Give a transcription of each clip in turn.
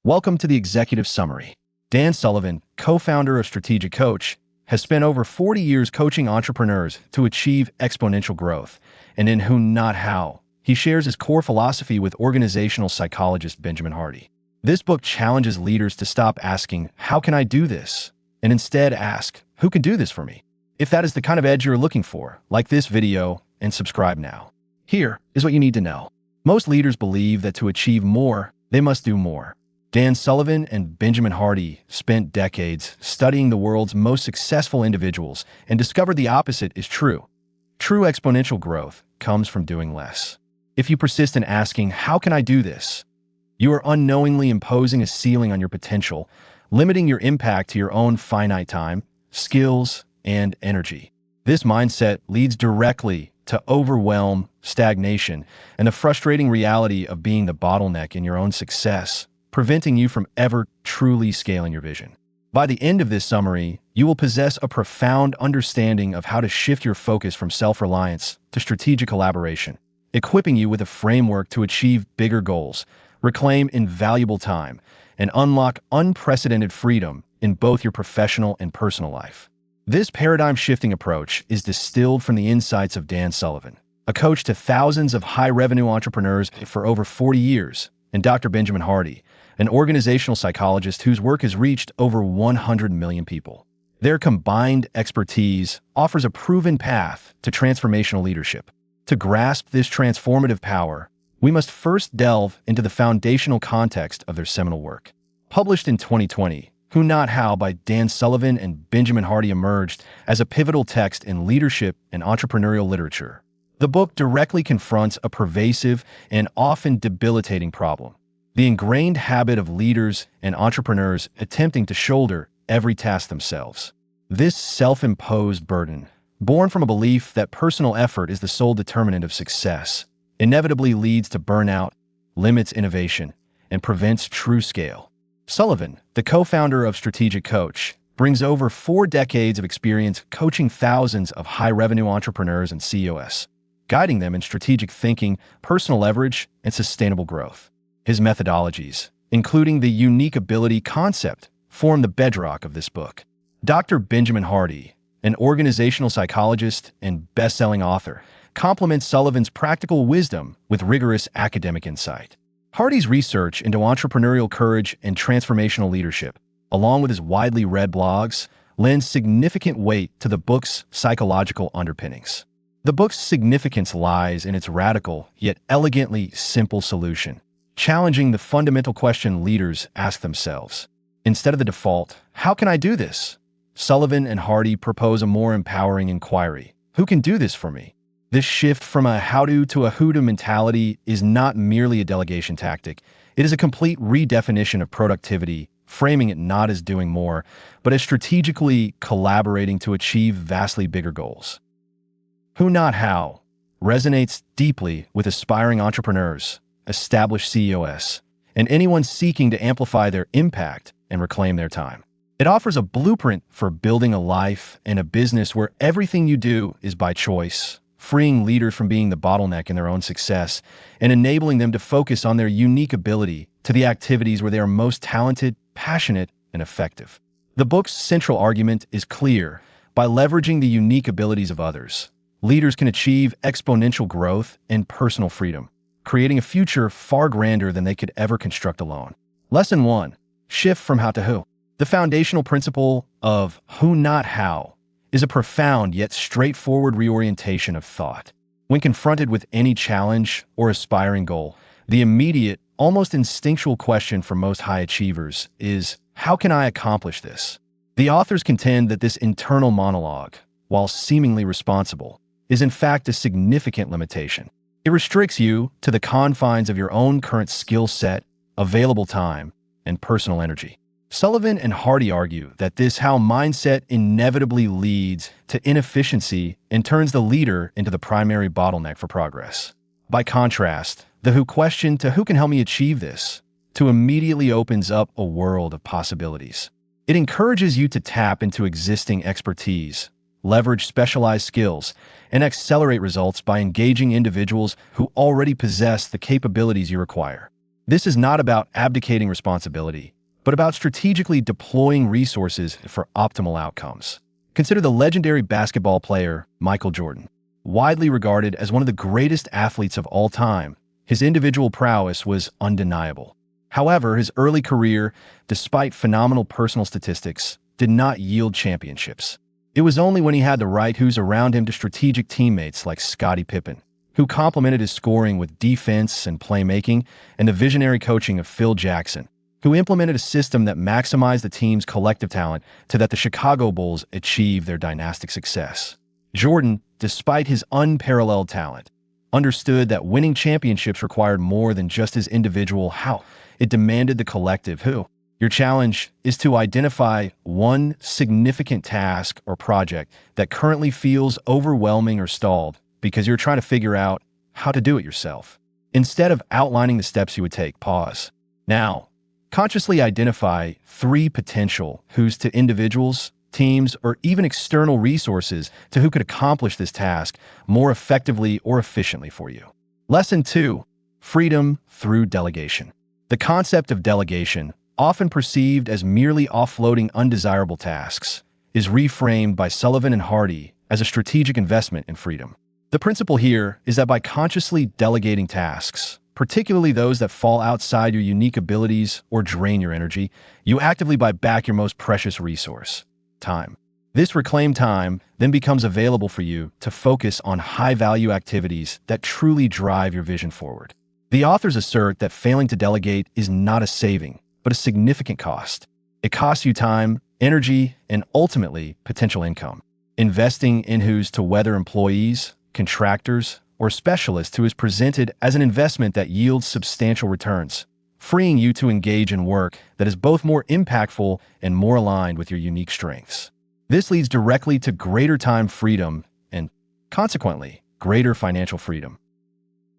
Welcome to the Executive Summary. Dan Sullivan, co-founder of Strategic Coach, has spent over 40 years coaching entrepreneurs to achieve exponential growth. And in Who Not How, he shares his core philosophy with organizational psychologist Benjamin Hardy. This book challenges leaders to stop asking, "How can I do this?" and instead ask, "Who can do this for me?" If that is the kind of edge you're looking for, like this video and subscribe now. Here is what you need to know. Most leaders believe that to achieve more, they must do more. Dan Sullivan and Benjamin Hardy spent decades studying the world's most successful individuals and discovered the opposite is true. True exponential growth comes from doing less. If you persist in asking, "How can I do this?" you are unknowingly imposing a ceiling on your potential, limiting your impact to your own finite time, skills, and energy. This mindset leads directly to overwhelm, stagnation, and the frustrating reality of being the bottleneck in your own success, preventing you from ever truly scaling your vision. By the end of this summary, you will possess a profound understanding of how to shift your focus from self-reliance to strategic collaboration, equipping you with a framework to achieve bigger goals, reclaim invaluable time, and unlock unprecedented freedom in both your professional and personal life. This paradigm-shifting approach is distilled from the insights of Dan Sullivan, a coach to thousands of high-revenue entrepreneurs for over 40 years, and Dr. Benjamin Hardy, an organizational psychologist whose work has reached over 100 million people. Their combined expertise offers a proven path to transformational leadership. To grasp this transformative power, we must first delve into the foundational context of their seminal work. Published in 2020, Who Not How by Dan Sullivan and Benjamin Hardy emerged as a pivotal text in leadership and entrepreneurial literature. The book directly confronts a pervasive and often debilitating problem: the ingrained habit of leaders and entrepreneurs attempting to shoulder every task themselves. This self-imposed burden, born from a belief that personal effort is the sole determinant of success, inevitably leads to burnout, limits innovation, and prevents true scale. Sullivan, the co-founder of Strategic Coach, brings over 4 decades of experience coaching thousands of high-revenue entrepreneurs and CEOs, guiding them in strategic thinking, personal leverage, and sustainable growth. His methodologies, including the unique ability concept, form the bedrock of this book. Dr. Benjamin Hardy, an organizational psychologist and best-selling author, complements Sullivan's practical wisdom with rigorous academic insight. Hardy's research into entrepreneurial courage and transformational leadership, along with his widely read blogs, lends significant weight to the book's psychological underpinnings. The book's significance lies in its radical yet elegantly simple solution, challenging the fundamental question leaders ask themselves. Instead of the default, "How can I do this?" Sullivan and Hardy propose a more empowering inquiry: "Who can do this for me?" This shift from a how-to to a who-to mentality is not merely a delegation tactic. It is a complete redefinition of productivity, framing it not as doing more, but as strategically collaborating to achieve vastly bigger goals. Who Not How resonates deeply with aspiring entrepreneurs, established CEOs, and anyone seeking to amplify their impact and reclaim their time. It offers a blueprint for building a life and a business where everything you do is by choice, freeing leaders from being the bottleneck in their own success and enabling them to focus on their unique ability to the activities where they are most talented, passionate, and effective. The book's central argument is clear: by leveraging the unique abilities of others, leaders can achieve exponential growth and personal freedom, creating a future far grander than they could ever construct alone. Lesson 1. Shift from how to who. The foundational principle of Who Not How is a profound yet straightforward reorientation of thought. When confronted with any challenge or aspiring goal, the immediate, almost instinctual question for most high achievers is, "How can I accomplish this?" The authors contend that this internal monologue, while seemingly responsible, is in fact a significant limitation. It restricts you to the confines of your own current skill set, available time, and personal energy. Sullivan and Hardy argue that this how mindset inevitably leads to inefficiency and turns the leader into the primary bottleneck for progress. By contrast, the who question to "Who can help me achieve this?" to immediately opens up a world of possibilities. It encourages you to tap into existing expertise, leverage specialized skills, and accelerate results by engaging individuals who already possess the capabilities you require. This is not about abdicating responsibility, but about strategically deploying resources for optimal outcomes. Consider the legendary basketball player Michael Jordan. Widely regarded as one of the greatest athletes of all time, his individual prowess was undeniable. However, his early career, despite phenomenal personal statistics, did not yield championships. It was only when he had the right who's around him to strategic teammates like Scottie Pippen, who complemented his scoring with defense and playmaking, and the visionary coaching of Phil Jackson, who implemented a system that maximized the team's collective talent to that the Chicago Bulls achieved their dynastic success. Jordan, despite his unparalleled talent, understood that winning championships required more than just his individual how. It demanded the collective who. Your challenge is to identify one significant task or project that currently feels overwhelming or stalled because you're trying to figure out how to do it yourself. Instead of outlining the steps you would take, pause. Now, consciously identify 3 potential who's to individuals, teams, or even external resources to who could accomplish this task more effectively or efficiently for you. Lesson 2, freedom through delegation. The concept of delegation, often perceived as merely offloading undesirable tasks, is reframed by Sullivan and Hardy as a strategic investment in freedom. The principle here is that by consciously delegating tasks, particularly those that fall outside your unique abilities or drain your energy, you actively buy back your most precious resource, time. This reclaimed time then becomes available for you to focus on high-value activities that truly drive your vision forward. The authors assert that failing to delegate is not a saving, but a significant cost. It costs you time, energy, and ultimately potential income. Investing in who's to whether employees, contractors, or specialists who is presented as an investment that yields substantial returns, freeing you to engage in work that is both more impactful and more aligned with your unique strengths. This leads directly to greater time freedom and, consequently, greater financial freedom.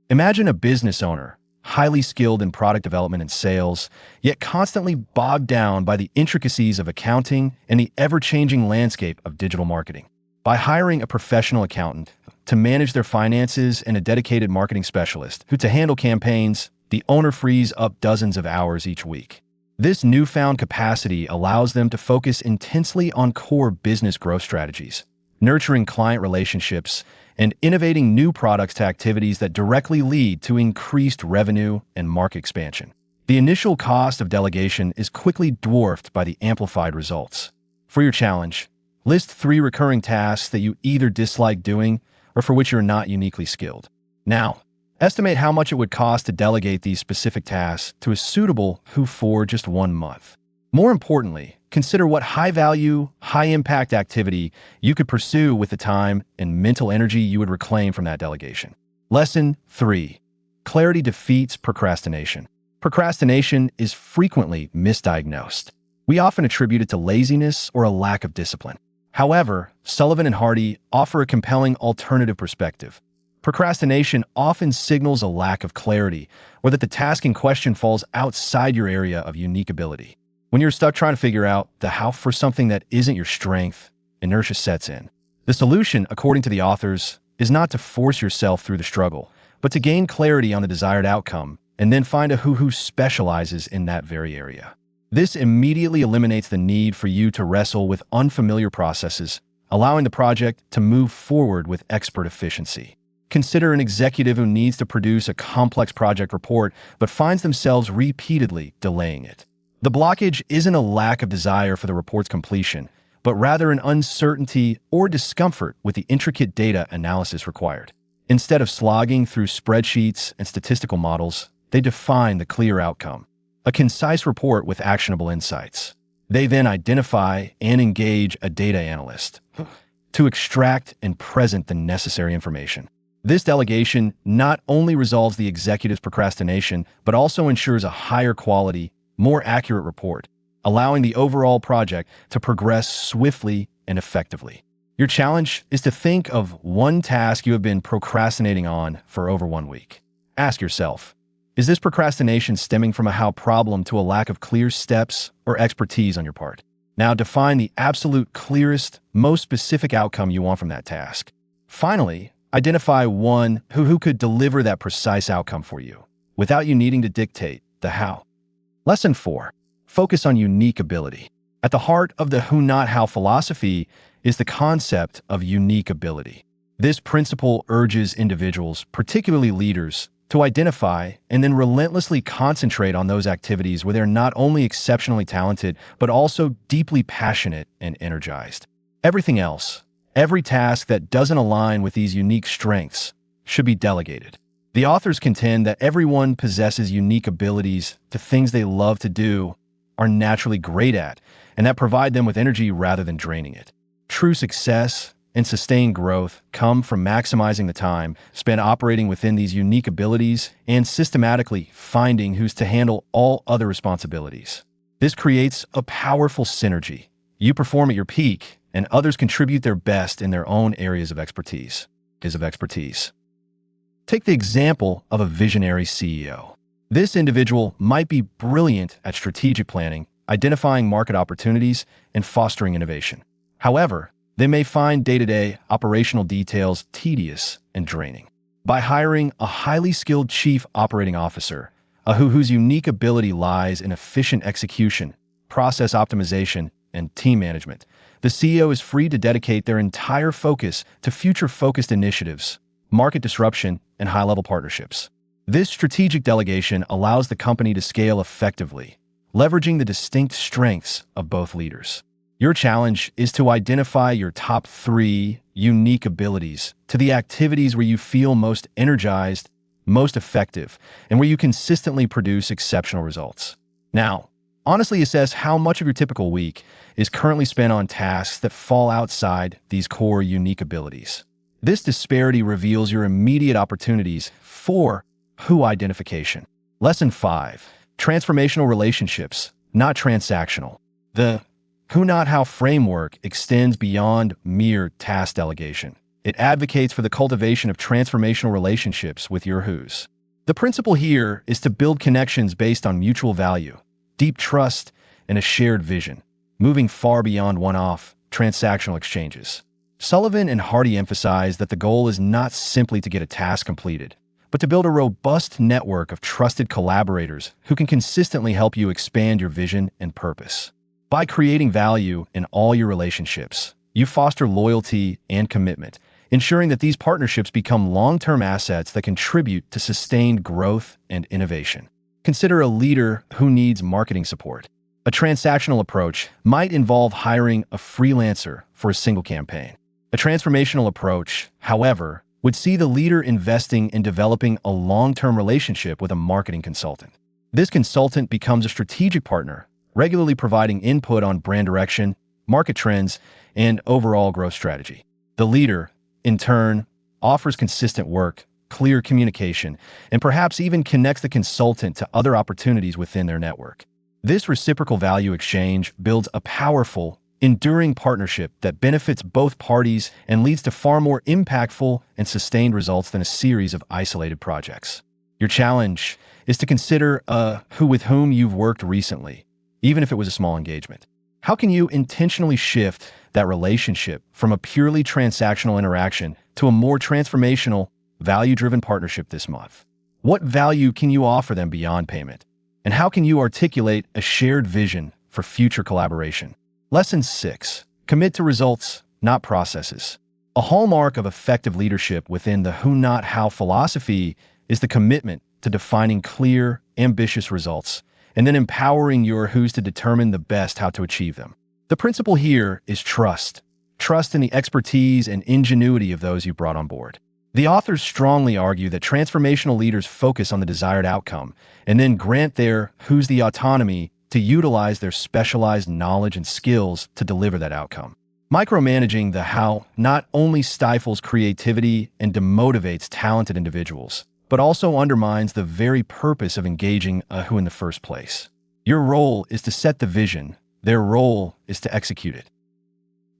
Imagine a business owner, highly skilled in product development and sales, yet constantly bogged down by the intricacies of accounting and the ever-changing landscape of digital marketing. By hiring a professional accountant to manage their finances and a dedicated marketing specialist who to handle campaigns, the owner frees up dozens of hours each week. This newfound capacity allows them to focus intensely on core business growth strategies, nurturing client relationships, and innovating new products to activities that directly lead to increased revenue and market expansion. The initial cost of delegation is quickly dwarfed by the amplified results. For your challenge, list 3 recurring tasks that you either dislike doing or for which you're not uniquely skilled. Now, estimate how much it would cost to delegate these specific tasks to a suitable who for just 1 month. More importantly, consider what high-value, high-impact activity you could pursue with the time and mental energy you would reclaim from that delegation. Lesson 3. Clarity defeats procrastination. Procrastination is frequently misdiagnosed. We often attribute it to laziness or a lack of discipline. However, Sullivan and Hardy offer a compelling alternative perspective. Procrastination often signals a lack of clarity or that the task in question falls outside your area of unique ability. When you're stuck trying to figure out the how for something that isn't your strength, inertia sets in. The solution, according to the authors, is not to force yourself through the struggle, but to gain clarity on the desired outcome and then find a who specializes in that very area. This immediately eliminates the need for you to wrestle with unfamiliar processes, allowing the project to move forward with expert efficiency. Consider an executive who needs to produce a complex project report but finds themselves repeatedly delaying it. The blockage isn't a lack of desire for the report's completion, but rather an uncertainty or discomfort with the intricate data analysis required. Instead of slogging through spreadsheets and statistical models, they define the clear outcome, a concise report with actionable insights. They then identify and engage a data analyst to extract and present the necessary information. This delegation not only resolves the executive's procrastination, but also ensures a higher quality, more accurate report, allowing the overall project to progress swiftly and effectively. Your challenge is to think of one task you have been procrastinating on for over 1 week. Ask yourself, is this procrastination stemming from a how problem to a lack of clear steps or expertise on your part? Now define the absolute clearest, most specific outcome you want from that task. Finally, identify one who could deliver that precise outcome for you, without you needing to dictate, the how. Lesson 4. Focus on unique ability. At the heart of the who not how philosophy is the concept of unique ability. This principle urges individuals, particularly leaders, to identify and then relentlessly concentrate on those activities where they're not only exceptionally talented, but also deeply passionate and energized. Everything else, every task that doesn't align with these unique strengths, should be delegated. The authors contend that everyone possesses unique abilities to things they love to do, are naturally great at, and that provide them with energy rather than draining it. True success and sustained growth come from maximizing the time spent operating within these unique abilities and systematically finding who's to handle all other responsibilities. This creates a powerful synergy. You perform at your peak, and others contribute their best in their own areas of expertise. Take the example of a visionary CEO. This individual might be brilliant at strategic planning, identifying market opportunities, and fostering innovation. However, they may find day-to-day operational details tedious and draining. By hiring a highly skilled chief operating officer, whose unique ability lies in efficient execution, process optimization, and team management, the CEO is free to dedicate their entire focus to future-focused initiatives, market disruption, and high-level partnerships. This strategic delegation allows the company to scale effectively, leveraging the distinct strengths of both leaders. Your challenge is to identify your top 3 unique abilities to the activities where you feel most energized, most effective, and where you consistently produce exceptional results. Now, honestly assess how much of your typical week is currently spent on tasks that fall outside these core unique abilities. This disparity reveals your immediate opportunities for who identification. Lesson 5. Transformational relationships, not transactional. The who not how framework extends beyond mere task delegation. It advocates for the cultivation of transformational relationships with your who's. The principle here is to build connections based on mutual value, deep trust, and a shared vision, moving far beyond one-off transactional exchanges. Sullivan and Hardy emphasize that the goal is not simply to get a task completed, but to build a robust network of trusted collaborators who can consistently help you expand your vision and purpose. By creating value in all your relationships, you foster loyalty and commitment, ensuring that these partnerships become long-term assets that contribute to sustained growth and innovation. Consider a leader who needs marketing support. A transactional approach might involve hiring a freelancer for a single campaign. A transformational approach, however, would see the leader investing in developing a long-term relationship with a marketing consultant. This consultant becomes a strategic partner, regularly providing input on brand direction, market trends, and overall growth strategy. The leader, in turn, offers consistent work, clear communication, and perhaps even connects the consultant to other opportunities within their network. This reciprocal value exchange builds a powerful, enduring partnership that benefits both parties and leads to far more impactful and sustained results than a series of isolated projects. Your challenge is to consider who with whom you've worked recently, even if it was a small engagement. How can you intentionally shift that relationship from a purely transactional interaction to a more transformational, value-driven partnership this month? What value can you offer them beyond payment? And how can you articulate a shared vision for future collaboration? Lesson 6. Commit to results, not processes. A hallmark of effective leadership within the who not how philosophy is the commitment to defining clear, ambitious results, and then empowering your who's to determine the best how to achieve them. The principle here is trust. Trust in the expertise and ingenuity of those you brought on board. The authors strongly argue that transformational leaders focus on the desired outcome and then grant their who's the autonomy to utilize their specialized knowledge and skills to deliver that outcome. Micromanaging the how not only stifles creativity and demotivates talented individuals, but also undermines the very purpose of engaging a who in the first place. Your role is to set the vision. Their role is to execute it.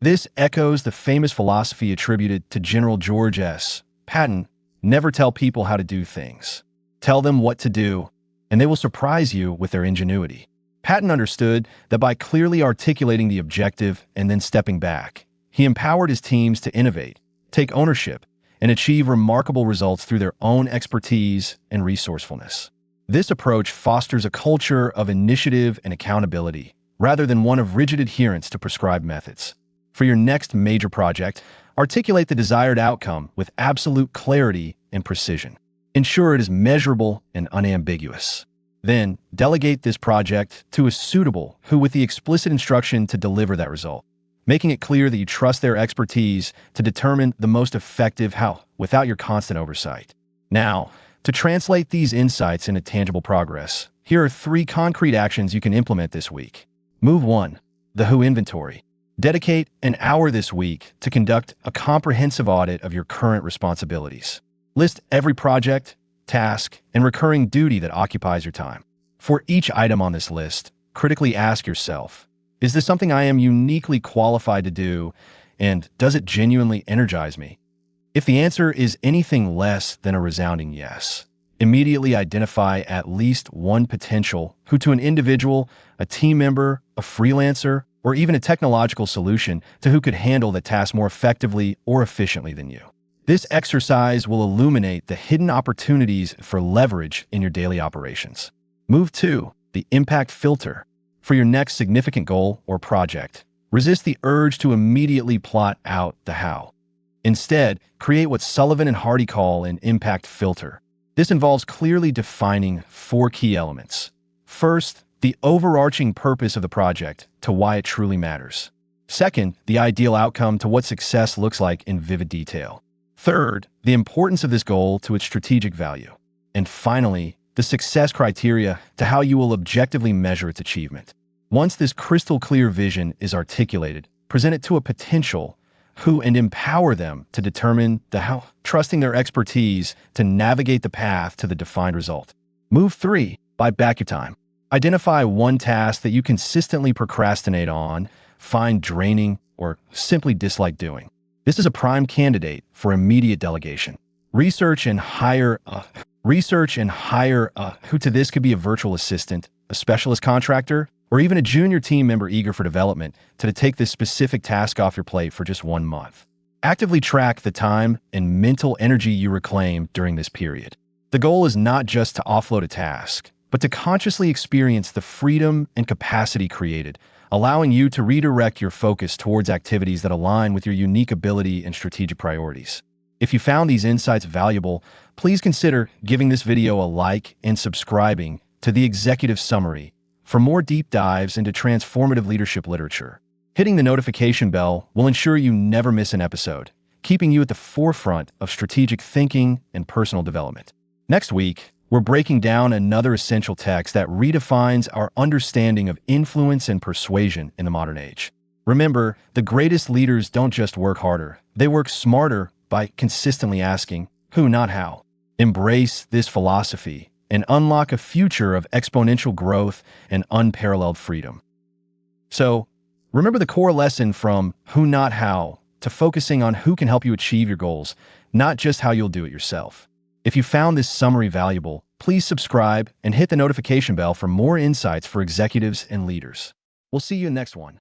This echoes the famous philosophy attributed to General George S. Patton: never tell people how to do things. Tell them what to do, and they will surprise you with their ingenuity. Patton understood that by clearly articulating the objective and then stepping back, he empowered his teams to innovate, take ownership, and achieve remarkable results through their own expertise and resourcefulness. This approach fosters a culture of initiative and accountability, rather than one of rigid adherence to prescribed methods. For your next major project, articulate the desired outcome with absolute clarity and precision. Ensure it is measurable and unambiguous. Then, delegate this project to a suitable who with the explicit instruction to deliver that result, making it clear that you trust their expertise to determine the most effective how without your constant oversight. Now, to translate these insights into tangible progress, here are 3 concrete actions you can implement this week. Move 1. The Who inventory. Dedicate an hour this week to conduct a comprehensive audit of your current responsibilities. List every project, task, and recurring duty that occupies your time. For each item on this list, critically ask yourself, is this something I am uniquely qualified to do, and does it genuinely energize me? If the answer is anything less than a resounding yes, immediately identify at least one potential who to an individual, a team member, a freelancer, or even a technological solution to who could handle the task more effectively or efficiently than you. This exercise will illuminate the hidden opportunities for leverage in your daily operations. Move 2. The impact filter. For your next significant goal or project, resist the urge to immediately plot out the how. Instead, create what Sullivan and Hardy call an impact filter. This involves clearly defining 4 key elements. First, the overarching purpose of the project to why it truly matters. Second, the ideal outcome to what success looks like in vivid detail. Third, the importance of this goal to its strategic value. And finally, the success criteria to how you will objectively measure its achievement. Once this crystal clear vision is articulated, present it to a potential who and empower them to determine the how, trusting their expertise to navigate the path to the defined result. Move 3. Buy back your time. Identify one task that you consistently procrastinate on, find draining, or simply dislike doing. This is a prime candidate for immediate delegation. Research and hire who to this could be a virtual assistant, a specialist contractor, or even a junior team member eager for development to take this specific task off your plate for just 1 month. Actively track the time and mental energy you reclaim during this period. The goal is not just to offload a task, but to consciously experience the freedom and capacity created, allowing you to redirect your focus towards activities that align with your unique ability and strategic priorities. If you found these insights valuable, please consider giving this video a like and subscribing to the Executive Summary for more deep dives into transformative leadership literature. Hitting the notification bell will ensure you never miss an episode, keeping you at the forefront of strategic thinking and personal development. Next week, we're breaking down another essential text that redefines our understanding of influence and persuasion in the modern age. Remember, the greatest leaders don't just work harder, they work smarter by consistently asking, who, not how. Embrace this philosophy and unlock a future of exponential growth and unparalleled freedom. So, remember the core lesson from who, not how, to focusing on who can help you achieve your goals, not just how you'll do it yourself. If you found this summary valuable, please subscribe and hit the notification bell for more insights for executives and leaders. We'll see you in the next one.